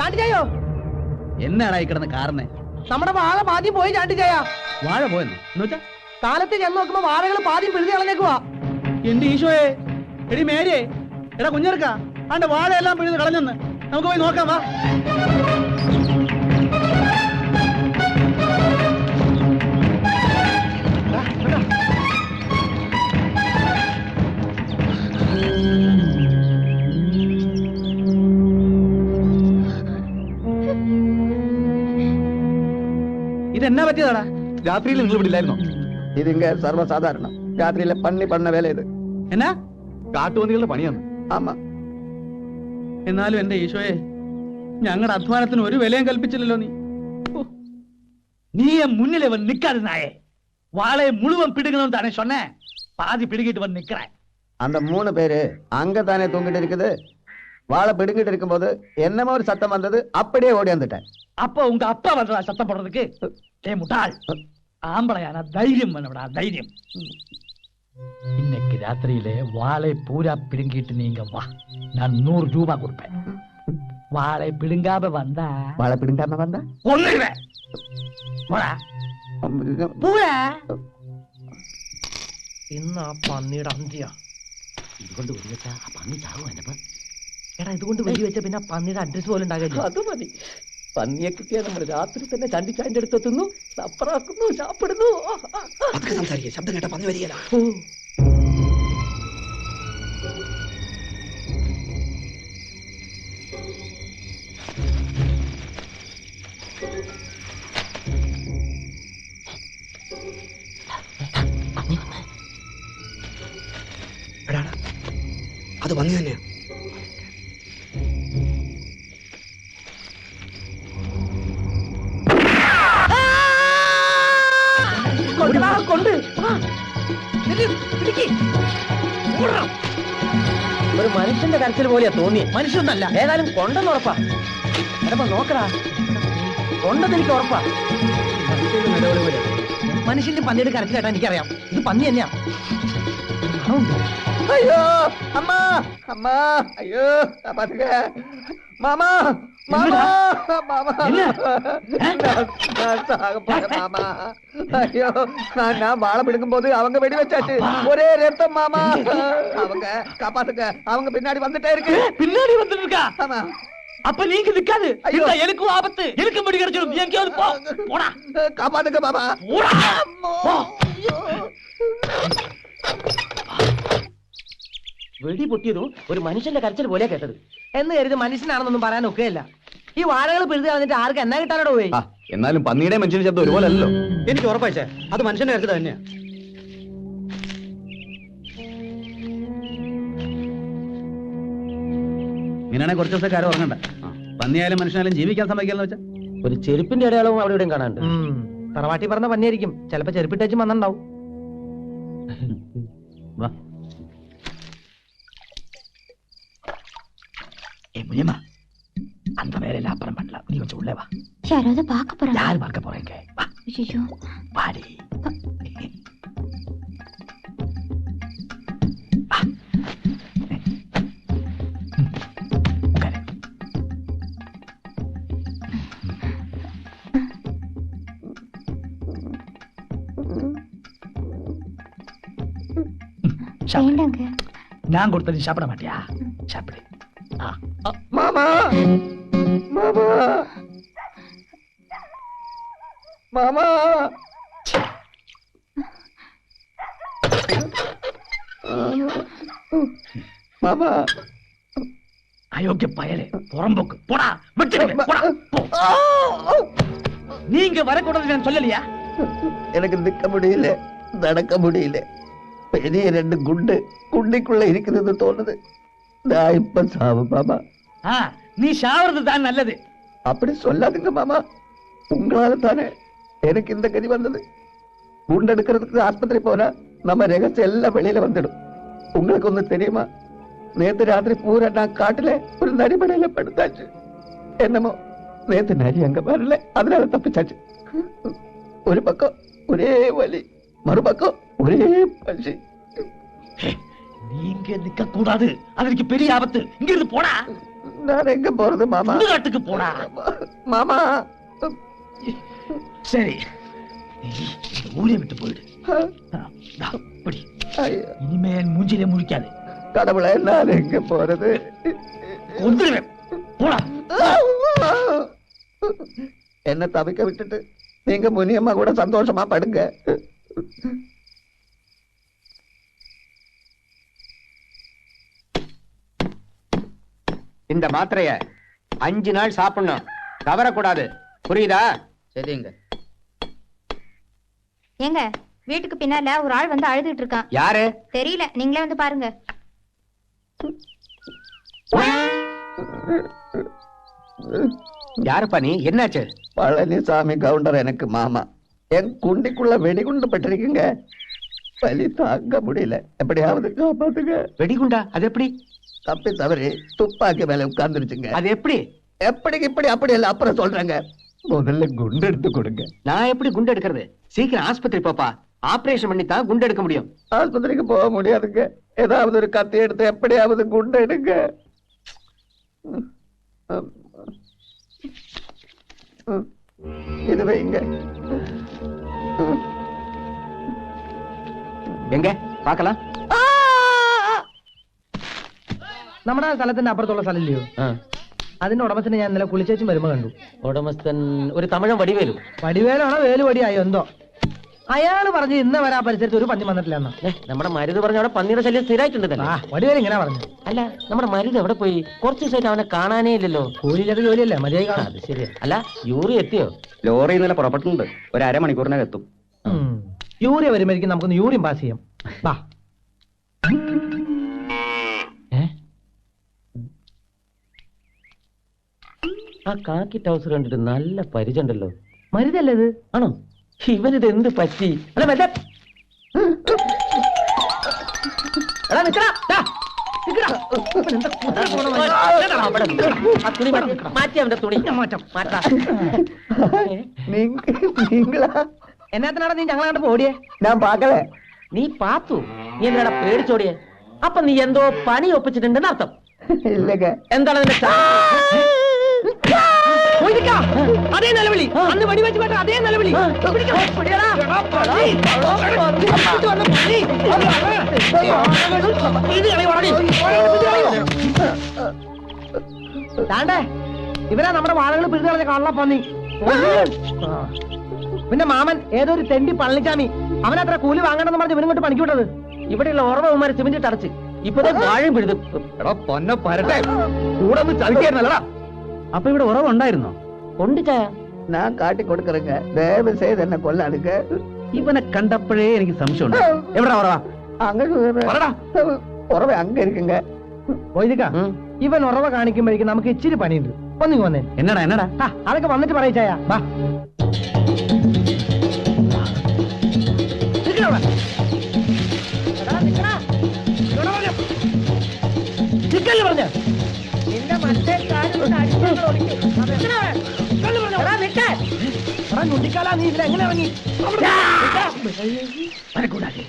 ചാണ്ടിച്ചായോ എന്നാടാ ഈ കിടന്ന് കാരണേ? നമ്മുടെ വാഴ പാദ്യം പോയി ചാണ്ടിച്ചായ. വാഴ പോയെന്ന് എന്നുവെച്ചാ കാലത്ത് ചെന്ന് നോക്കുമ്പോ വാഴകൾ പാദ്യം പിഴുതി കളഞ്ഞേക്കുവാ. എന്റെ ഈശോയെ, എടി മേരിയെ, എടാ കുഞ്ഞെടുക്ക, അന്റെ വാഴയെല്ലാം പിഴുത് കളഞ്ഞെന്ന്. നമുക്ക് പോയി നോക്കാം വാ. ഇതെന്നാ പറ്റിയതാടാ? രാത്രിയിൽ നിങ്ങൾ ഇവിടെ ഇല്ലായിരുന്നോ? ഇതിങ്ക സർവ്വസാധാരണ രാത്രിയിലെ പണി പണ്ണ വേല ഇത്. എന്നാ കാട്ടുപന്നികളുടെ പണിയാണ്. ആമാ. എന്നാലും എന്റെ ഈശോയെ, ഞങ്ങളുടെ അധ്വാനത്തിന് ഒരു വിലയും കൽപ്പിച്ചില്ലല്ലോ നീ. நீ முன்னிலை வந்து நிக்காது நாயே. வாழை முழுவன் பிடுங்கணும் தானே சொன்னேன். பாதி பிடுங்கிட்டு வந்து நிக்கிறேன். அந்த 3 பேரு அங்க தானே தூங்கிட்டு இருக்குது. வாழை பிடுங்கிட்டு இருக்கும்போது என்னமோ ஒரு சத்தம் வந்தது, அப்படியே ஓடி வந்துட்டேன். அப்ப உங்க அப்பா வந்தா சத்தம் போடுறதுக்கு? ஏ முட்டாள், ஆம்பளையான தைரியம் வேணும்டா, தைரியம். இன்னைக்கு ராத்திரியில வாழை பூரா பிடுங்கிட்டு நீங்க வா, நான் 100 ரூபாய் கொடுப்பேன். வாழை பிடுங்காம வந்தா வாழை பிடுங்காம வந்தா கொன்னுடுவேன். പോടാ പൂരാ. ഇന്ന് ആ പന്നിയുടെ അന്ത്യ. ഇതുകൊണ്ട് വെടിവെച്ചാ ആ പന്നി ചാവും. എന്നപ്പ എടാ, ഇതുകൊണ്ട് വെടിവെച്ച പിന്നെ പന്നിയുടെ അഡ്രസ് പോലും ഉണ്ടാകില്ല. അത് മതി. പന്നിയെ കിട്ടിയാൽ നമ്മൾ രാത്രി തന്നെ ചണ്ടിച്ചാന്റെ അടുത്ത് എത്തുന്നു, സപ്പറാക്കുന്നു, ചാപ്പിടുന്നു. സംസാരിക്കുക, ശബ്ദം കേട്ട പന്നി വരികയില്ല. അത് പന്നി തന്നെയാ. ഒരു മനുഷ്യന്റെ കരച്ചിൽ പോലെയാ തോന്നിയ. മനുഷ്യനല്ല, ഏതായാലും കൊണ്ടെന്ന് ഉറപ്പാ. എടപ്പ നോക്കടാ, കൊണ്ടെന്ന് എനിക്ക് ഉറപ്പാ. മനുഷ്യന്റെ പന്നിയുടെ കരച്ചിൽ കേട്ടാ എനിക്കറിയാം, ഇത് പന്നി തന്നെയാ. അയ്യോ അമ്മ, അമ്മ, അയ്യോ മാമാ, മാമാ, മാമാ, ஐயோ, நான் வாழை பிடுங்கும் போது அவங்க வெடி வச்சாச்சு. ஒரே ரத்தம் மாமா. அவங்க காப்பாத்துங்க, அவங்க பின்னாடி வந்துட்டே இருக்கு. பின்னாடி வந்துட்டு இருக்கா? ஆமா. அப்ப நீங்க நிக்காது. எனக்கும் ஆபத்து, எனக்கு முடி கிடைச்சிடும். எங்கேயாவது போ, போடா. காப்பாத்துங்க மாமா. വെടി പൊട്ടിയതും ഒരു മനുഷ്യന്റെ കരച്ചിൽ പോലെ കേട്ടത് എന്ന് കരുതി മനുഷ്യനാണെന്നൊന്നും പറയാൻ ഒക്കെയല്ല. ഈ വാഴകൾ പിഴുതി കളഞ്ഞിട്ട് ആർക്ക് എന്നാ കിട്ടാനോട് പോയി? എന്നാലും പന്നിയുടെ മനുഷ്യന്റെ ശബ്ദം ഒരുപോലെ അല്ലല്ലോ. എനിക്ക് ഉറപ്പായിച്ചേ അത് മനുഷ്യന്റെ കരച്ചിൽ തന്നെയാ. ഇങ്ങനെയാണെങ്കിൽ കുറച്ച് ദിവസം കാര്യം ഉറങ്ങണ്ട. പന്നിയായാലും മനുഷ്യനായാലും ജീവിക്കാൻ സമ്മതിക്കാന്ന് വെച്ചാ ഒരു ചെരുപ്പിന്റെ അടയാളവും അവിടെ ഇവിടെയും കാണാണ്ട്. തറവാട്ടി പറഞ്ഞ പന്നിയായിരിക്കും, ചിലപ്പോ ചെരുപ്പിട്ടേച്ചും വന്നിണ്ടാവും. വാ. முனியம்மா, அந்த வேலையில அப்புறம் பண்ணலாம். நீ கொஞ்சம் உள்ளே வா. யாராவது பார்க்க போறாங்க? யாரு பார்க்க போறீங்க? வா. ஐயோ, வாடி. வேண்டாங்க. நான் கொடுத்தது சாப்பிட மாட்டியா? சாப்பிடு. மாமா, மாமா, மாமா, மாமா. அயோக்கிய பயலே, புறம்போக்கு, போடா, விட்டுடுங்க, போடா, போ. நீங்க வரக்கூடாது நான் சொல்லலையா? எனக்கு நிக்க முடியல, நடக்க முடியல. பெரிய 2 குண்டு குண்டிக்குள்ள இருக்குதுன்னு தோணுது. நான் இப்ப சாவு மாமா. நீ சாவறது தான் நல்லது. அப்படி சொல்லாதுங்க மாமா, உங்களால தானே எனக்கு இந்த கதி வந்தது. குண்டெடுக்கிறதுக்கு ஆஸ்பத்திரி போனா நம்ம ரகசியம் எல்லாம் வெளியில வந்துடும். உங்களுக்கு ஒண்ணு தெரியுமா? நேத்து ராத்திரி பூரா நான் காட்டுல ஒரு நரிமடையில படுத்தாச்சு. என்னமோ நேத்து நரி அங்க வரல, அதனால தப்பிச்சாச்சு. ஒரு பக்கம் ஒரே வலி, மறுபக்கம் ஒரே பசி. நீங்க நிக்க கூடாது, அதற்கு பெரிய ஆபத்து. இங்க இருந்து போடா. நான் எங்க போறது மாமா? சுடுகாட்டுக்கு போடா. மாமா சரி, நீ இந்த ஊரை விட்டு போயிடு. தா, இப்படி. ஐயோ, இனிமேல் மூஞ்சிலே முழிக்காது. கடவுளே நான் எங்க போறது? கொன்றுவேன். போடா. என்ன தவிக்க விட்டுட்டு நீங்க முனியம்மா கூட சந்தோஷமா படுங்க. இந்த மாத்திரைய 5 நாள் சாப்பிடணும், தவறக்கூடாது. புரியுதா? சரிங்க. ஏங்க வீட்டுக்கு பின்னால ஒரு ஆள் வந்து அழுதுட்டு இருக்கான். யாரு? தெரியல, நீங்களே வந்து பாருங்க. யாருப்பா நீ? என்னாச்சு? பழனிசாமி கவுண்டர் எனக்கு மாமா. என் குண்டிக்குள்ள வெடிகுண்டு பட்டிருக்குங்க. வலி தாங்க முடியல, எப்படியாவது காப்பாத்துங்க. வெடிகுண்டா? அது எப்படி? தப்பி தவறி துப்பாக்கி மேல உட்கார்ந்துருச்சுங்க. அது எப்படி? எப்படி இப்படி அப்படி இல்ல, அப்புறம் சொல்றேங்க. முதல்ல குண்டு எடுத்து கொடுங்க. நான் எப்படி குண்டு எடுக்கிறது? சீக்கிரம் ஆஸ்பத்திரி போப்பா. ஆபரேஷன் பண்ணி தான் குண்டு எடுக்க முடியும். ஆஸ்பத்திரிக்கு போக முடியாதுங்க. ஏதாவது ஒரு கத்தி எடுத்து எப்படியாவது குண்டு எடுங்க. இது வைங்க. എങ്ക പാക്കലാം. നമ്മുടെ സ്ഥലത്തിന്റെ അപ്പുറത്തുള്ള സ്ഥലമില്ലയോ? അതിന്റെ ഉടമസ്ഥനെ ഞാൻ ഇന്നലെ കുളിച്ചേച്ചും വരുമ്പോ കണ്ടു. ഉടമസ്ഥൻ ഒരു തമിഴൻ വടിവേലു. വടിവേലാണോ വേലുവടിയായോ എന്തോ. അയാള് പറഞ്ഞു ഇന്ന് വരാ പരിസരത്ത് ഒരു പന്നി വന്നിട്ടില്ല എന്നാ. നമ്മുടെ മരുത് പറഞ്ഞ അവിടെ പന്നിയുടെ ശല്യം സ്ഥിരമായിട്ടുണ്ട്. വടിവേല ഇങ്ങനെ പറഞ്ഞു. അല്ല, നമ്മുടെ മരുത് എവിടെ പോയി? കുറച്ച് ദിവസമായിട്ട് അവനെ കാണാനേ ഇല്ലല്ലോ. കൂലിയില്ലാത്ത ജോലിയല്ലേ, മതിയായി കാണാം. അത് ശരിയാ. അല്ല, യൂറി എത്തിയോ? ലോറി ഇന്നലെ പുറപ്പെട്ടിട്ടുണ്ട്. ഒരു അരമണിക്കൂറിനകം എത്തും. യൂറിയ വരുമ്പോഴേക്കും നമുക്കൊന്ന് യൂറിയം പാസ് ചെയ്യാം. വാ. ആ കാക്കി ടൗസർ കണ്ടിട്ട് നല്ല പരിചയമുണ്ടല്ലോ. മരുതല്ലേ ഇത്? ആണോ? ഇവനിത് എന്ത് പറ്റി? അല്ല മെല്ലെ. എടാ നിക്കടാ. ദാ, നിക്കടാ. ആ തുണി മാറ്റി, അവന്റെ തുണി മാറ്റാ. நீங்களா? എന്നാത്തിനാടാ നീ ഞങ്ങളെ കണ്ടപ്പോ ഓടിയേ? நான் பார்க்கல. നീ പാത്തു, നീ എന്താടാ പേടിച്ചോടിയെ? അപ്പൊ നീ എന്തോ പണി ഒപ്പിച്ചിട്ടുണ്ടെന്ന് അർത്ഥം. இல்லங்க. എന്താണ് അതിന്റെ അതേ നിലവിളി, അന്ന് വെടിവെച്ച് കേട്ട അതേ നിലവിളി. താണ്ടേ ഇവരാ നമ്മുടെ വാഴകൾ പിഴുതു കളഞ്ഞ കള്ളപ്പന്നി. പിന്നെ മാമൻ ഏതൊരു തെണ്ടി പളനിച്ചാമി, അവനത്ര കൂലി വാങ്ങണമെന്ന് പറഞ്ഞ് ഇവനിങ്ങോട്ട് പണിക്ക് വിട്ടത്. ഇവിടെയുള്ള ഉറവന്മാരെ സിമെന്റ് അടച്ച് ഇപ്പതേ വാഴയും പിഴുതും. പൊന്ന പരട്ടെ, കൂടെ ഒന്ന് ചതിക്കായിരുന്നല്ലടാ. അപ്പൊ ഇവിടെ ഉറവുണ്ടായിരുന്നോ? ഉണ്ട് ചായ. நான் காட்டி கொடுக்கறேங்க, தயவு செய்து என்ன கொல்லாடுங்க. ഇവനെ കണ്ടപ്പോഴേ എനിക്ക് സംശയമുണ്ട്. എവിടാ ഉറവ? அங்க உறவை அங்க இருக்குங்க. പോയിക്കാ, ഇവൻ ഉറവ കാണിക്കുമ്പോഴേക്കും നമുക്ക് ഇച്ചിരി പണിയുണ്ട്. ഒന്നിങ്ങ് വന്നേ. എന്നടാ എന്നടാ? അതൊക്കെ വന്നിട്ട് പറയിച്ചായ. വാ. പറഞ്ഞ നിന്റെ മറ്റേ ഞുണ്ടിക്കാലാ, നീ ഇതിലെങ്ങനെ ഇറങ്ങി? വരക്കൂടാതെ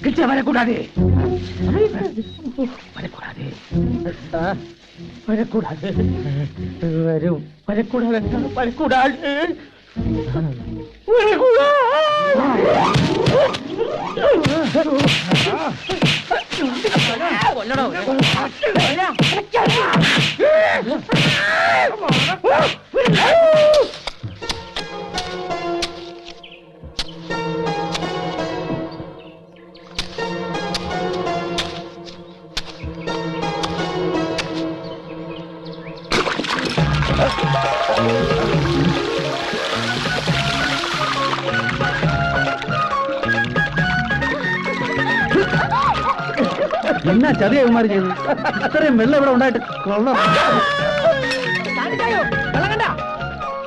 കിട്ടിയ വരക്കൂടാതെ വരക്കൂടാതെ വരക്കൂടാതെ വരും. വരക്കൂടാതെ വരക്കൂടാതെ എന്നാ ചതിയകുമാരി ചെയ്തു? ഇത്രയും വെള്ളം ഇവിടെ ഉണ്ടായിട്ട് കൊള്ളാം.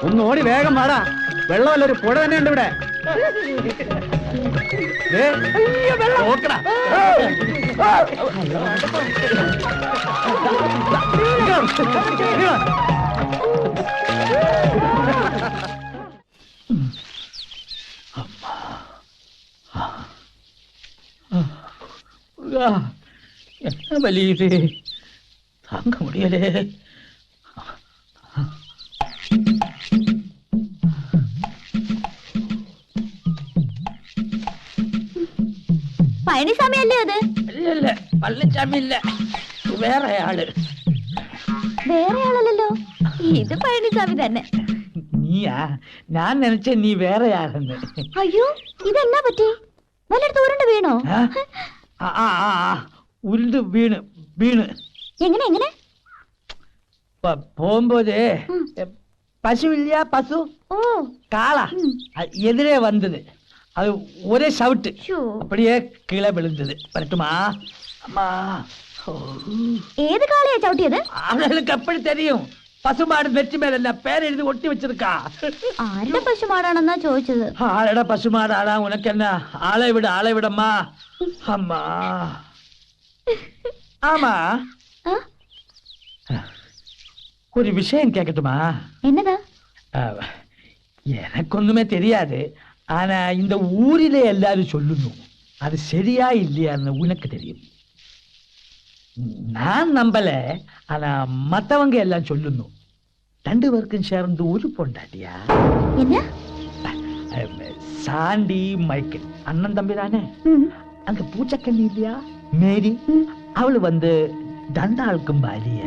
ഒന്ന് ഓടി വേഗം വാടാ. വെള്ളമല്ല, ഒരു പുഴ തന്നെയുണ്ട് ഇവിടെ. നോക്കടാ. വലിയത് அங்க முடியலே. പഴനിസ്വാമി അല്ലേ അത്? ഇല്ല പളനിസ്വാമി ഇല്ല, വേറെ ആള്. വേറെ ആളല്ലല്ലോ, ഇത് പഴനിസ്വാമി തന്നെ. നീയാ? ഞാൻ നനച്ച നീ വേറെ ആളെന്ന്. അയ്യോ, ഇതെന്നാ പറ്റി? വല്ലയിടത്ത് ഉരുണ്ട് വീണോ? ഉരുണ്ട് വീണ് വീണ്. എങ്ങനെ എങ്ങനെ? പോകുമ്പോതേ പശു ഇല്ല, പശു ഓ காளா எதிரே வந்தது. அது ஒரே ஷவுட், அப்படியே கீழே விழுந்தது. வரட்டுமா? அம்மா, ഏത് കാളയാ ചവിട്ടിയത്? அவளுக்கு எப்படி தெரியும்? பசுமாடு நெற்றி மேல பேர் எழுதி ஒட்டி வச்சிருக்கா. ആരുടെ പശുമാടാണെന്നാ ചോദിച്ചത്. ஆளடா பசுமாடாடா, உனக்கு என்ன? ஆளை விடு, ஆளை விடம்மா. அம்மா ஆமா, ஒரு விஷயம் கேட்கட்டுமா? എന്നതാ? எனக்கு ஒண்ணுமே தெரியாது, ஆனா இந்த ஊரிலே எல்லாரும் சொல்லுணும். அது சரியா இல்லையான்னு உனக்கு தெரியும். நான் நம்பல, ஆனா மத்தவங்க எல்லாம் சொல்லுணும். 2 பேருக்கும் சேர்ந்து ஒரு பொண்டாட்டியா? என்ன? சாண்டி மைக்கேல் அண்ணன் தம்பி தானே? அங்க பூச்சக்கண்ணி இல்லையா மேரி, அவளு வந்து தண்டாளுக்கும் பாலியா.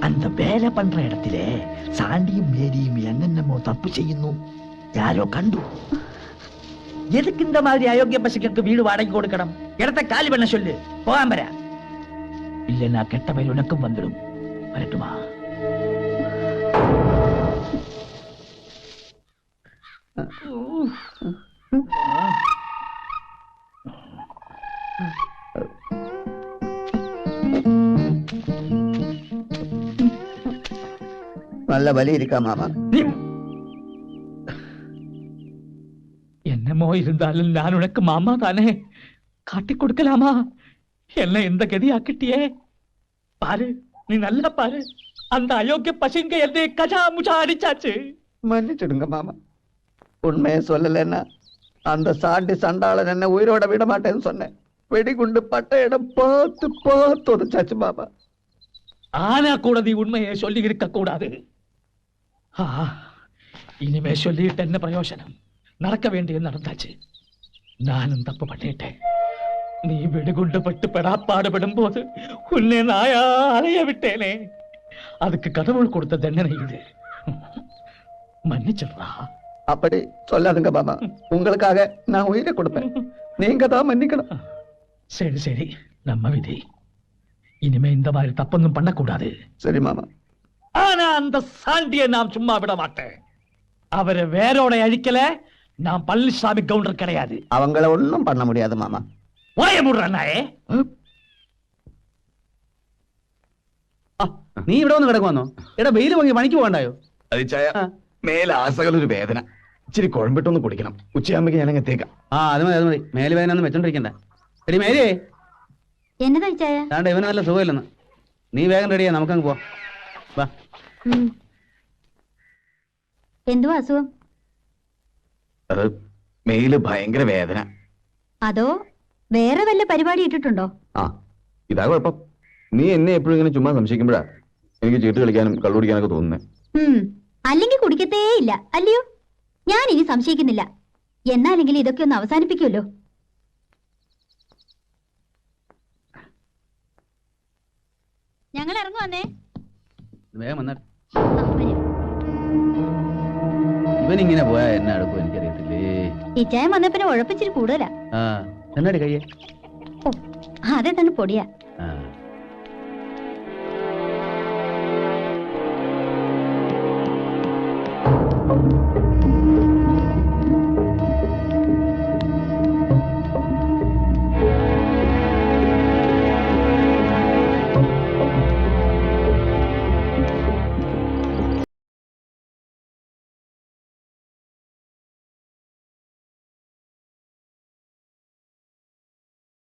அந்த வேலை பண்ற இடத்துல சாண்டியும் மேரியும் என்னென்னமோ தப்பு செய்யணும், யாரோ கண்டு. எதுக்கு இந்த மாதிரி அயோக்கிய பசங்களுக்கு வீடு வாடகை கொடுக்கணும்? இடத்தை காலி பண்ண சொல்லு, போகாம வர. இல்லைன்னா கெட்ட பேர் உனக்கும் வந்துடும். வரட்டுமா? நல்ல வலி இருக்கா மாமா? என்னமோ இருந்தாலும் நான் உனக்கு மாமா தானே, காட்டி கொடுக்கலாமா? என்ன இந்த கதியாக்கிட்டியே பாரு, நீ நல்லா பாரு. அந்த அயோக்கிய பசங்க என்னை கஜா முஜா அடிச்சாச்சு. மன்னிச்சிடுங்க மாமா, உண்மையை சொல்லலைன்னா அந்த சாண்டி சண்டாளன் என்ன உயிரோட விட மாட்டேன்னு சொன்னேன். வெடிகுண்டு பட்ட இடம் பார்த்து பார்த்து உதச்சாச்சு மாமா. ஆனா கூட நீ உண்மையை சொல்லி இருக்க கூடாது. இனிமே சொல்லிட்டு என்ன பிரயோஜனம்? நடக்க வேண்டியது நடந்தாச்சு. நானும் தப்பு பண்ணிட்டேன். நீ வெடிகுண்டு பட்டு பெடாப்பாடுபடும் போது உன்னை நாயா அலைய விட்டேனே, அதுக்கு கடவுள் கொடுத்த தண்டனை இது. மன்னிச்சிடுறா. அப்படி சொல்லாதுங்க மாமா, உங்களுக்காக நான் உயிரை கொடுப்பேன். நீங்க தான் மன்னிக்கணும். சரி சரி, நம்ம விதி. இனிமே இந்த மாதிரி தப்பொன்னும் பண்ணக்கூடாது. சரி மாமா. ஆனா அந்த சாண்டியை நாம் சும்மா விட மாட்டேன். அவரை வேரோட அழிக்கல, நான் பழனிசாமி கவுண்டர் கிடையாது. அவங்கள ஒண்ணும் பண்ண முடியாது மாமா. வாய மூடுறானே. നീ ഇവിടെ വന്ന് കിടക്കുവന്നോ? എടാ വെയിൽ വാങ്ങി പണിക്ക് പോകണ്ടായോ? അതിച്ചായ മേലെ ആസകളൊരു വേദന, ഇച്ചിരി കുഴമ്പിട്ടൊന്ന് കുടിക്കണം. ഉച്ചയാകുമ്പോ ഞാൻ എത്തേക്കാം. അത് മതി അത് മതി, മേല് വേദന ഒന്നും വെച്ചോണ്ടിരിക്കണ്ട. എടി മേരിയേ, എന്നതാ ചായ? താണ്ട ഇവന് നല്ല സുഖമില്ലെന്ന്. നീ വേഗം റെഡിയാ, നമുക്കങ്ങ് പോ. വാ. എന്തുവാ അസുഖം? അത് മേല് ഭയങ്കര വേദന. അതോ വേറെ വല്ല പരിപാടി ഇട്ടിട്ടുണ്ടോ? ആ, ഇതാ കുഴപ്പം. നീ എന്നെ എപ്പോഴും ഇങ്ങനെ ചുമ്മാ സംശയിക്കുമ്പോഴാ എനിക്ക് ചീട്ട് കളിക്കാനും കള്ളുടിക്കാനൊക്കെ തോന്നുന്നേ. അല്ലെങ്കിൽ കുടിക്കത്തേ ഇല്ല അല്ലയോ? ഞാൻ ഇനി സംശയിക്കുന്നില്ല. എന്നാലെങ്കിലും ഇതൊക്കെ ഒന്ന് അവസാനിപ്പിക്കുമല്ലോ. ഞങ്ങൾ ഇറങ്ങുവന്നേ. വേഗം വന്നാട്ടെ. ഇവനിങ്ങനെ പോയാ എന്നെ അടുക്കും എനിക്കറിയത്തില്ലേ. ഇച്ചായം വന്ന പിന്നെ ഉഴപ്പിച്ചിരി കൂടുതലാ. എന്നാടി കയ്യേ? ഓ, അതെ തന്നെ പൊടിയാ.